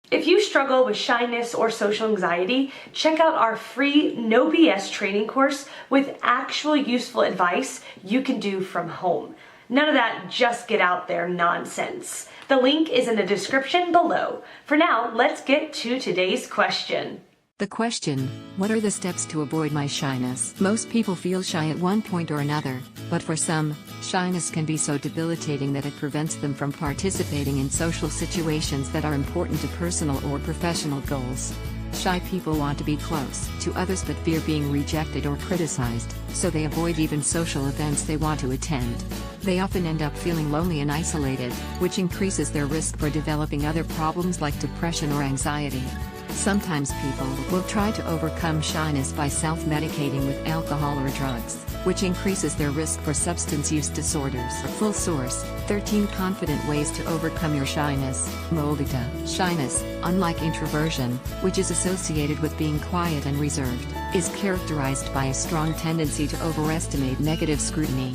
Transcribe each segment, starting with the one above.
If you struggle with shyness or social anxiety, check out our free No BS training course with actual useful advice you can do from home. None of that just get out there nonsense. The link is in the description below. For now, let's get to today's question. The question, what are the steps to avoid my shyness? Most people feel shy at one point or another, but for some, shyness can be so debilitating that it prevents them from participating in social situations that are important to personal or professional goals. Shy people want to be close to others but fear being rejected or criticized, so they avoid even social events they want to attend. They often end up feeling lonely and isolated, which increases their risk for developing other problems like depression or anxiety. Sometimes people will try to overcome shyness by self-medicating with alcohol or drugs, which increases their risk for substance use disorders. Full source, 13 confident ways to overcome your shyness. Moldita. Shyness, unlike introversion, which is associated with being quiet and reserved, is characterized by a strong tendency to overestimate negative scrutiny.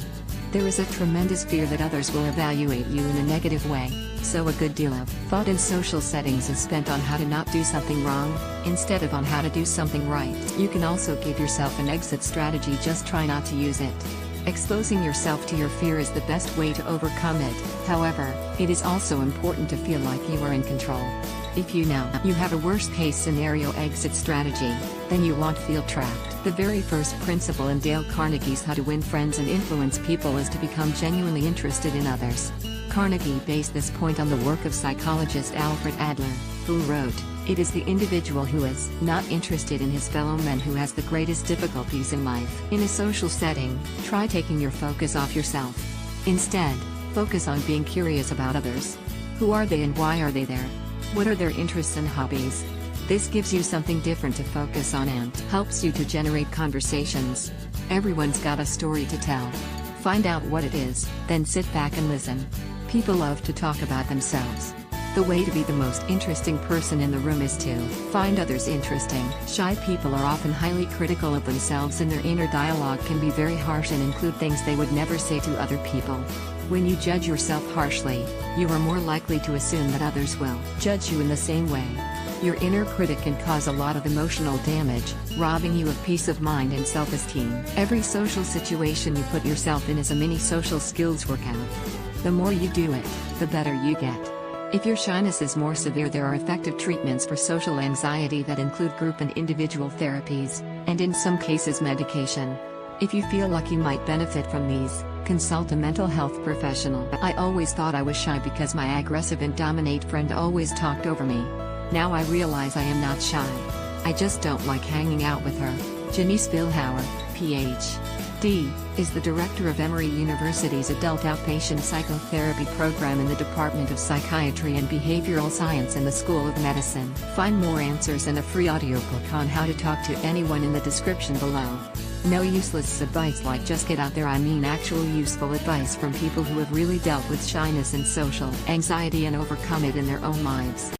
There is a tremendous fear that others will evaluate you in a negative way, so a good deal of thought in social settings is spent on how to not do something wrong, instead of on how to do something right. You can also give yourself an exit strategy, just try not to use it. Exposing yourself to your fear is the best way to overcome it, however, it is also important to feel like you are in control. If you know you have a worst-case scenario exit strategy, then you won't feel trapped. The very first principle in Dale Carnegie's How to Win Friends and Influence People is to become genuinely interested in others. Carnegie based this point on the work of psychologist Alfred Adler, who wrote, "It is the individual who is not interested in his fellow men who has the greatest difficulties in life." In a social setting, try taking your focus off yourself. Instead, focus on being curious about others. Who are they and why are they there? What are their interests and hobbies? This gives you something different to focus on and helps you to generate conversations. Everyone's got a story to tell. Find out what it is, then sit back and listen. People love to talk about themselves. The way to be the most interesting person in the room is to find others interesting. Shy people are often highly critical of themselves, and their inner dialogue can be very harsh and include things they would never say to other people. When you judge yourself harshly, you are more likely to assume that others will judge you in the same way. Your inner critic can cause a lot of emotional damage, robbing you of peace of mind and self-esteem. Every social situation you put yourself in is a mini social skills workout. The more you do it, the better you get. If your shyness is more severe, there are effective treatments for social anxiety that include group and individual therapies, and in some cases medication. If you feel like you might benefit from these, consult a mental health professional. I always thought I was shy because my aggressive and dominant friend always talked over me. Now I realize I am not shy. I just don't like hanging out with her. Janice Billhauer, Ph.D., is the director of Emory University's Adult Outpatient Psychotherapy Program in the Department of Psychiatry and Behavioral Science in the School of Medicine. Find more answers and a free audiobook on how to talk to anyone in the description below. No useless advice like just get out there, I mean actual useful advice from people who have really dealt with shyness and social anxiety and overcome it in their own lives.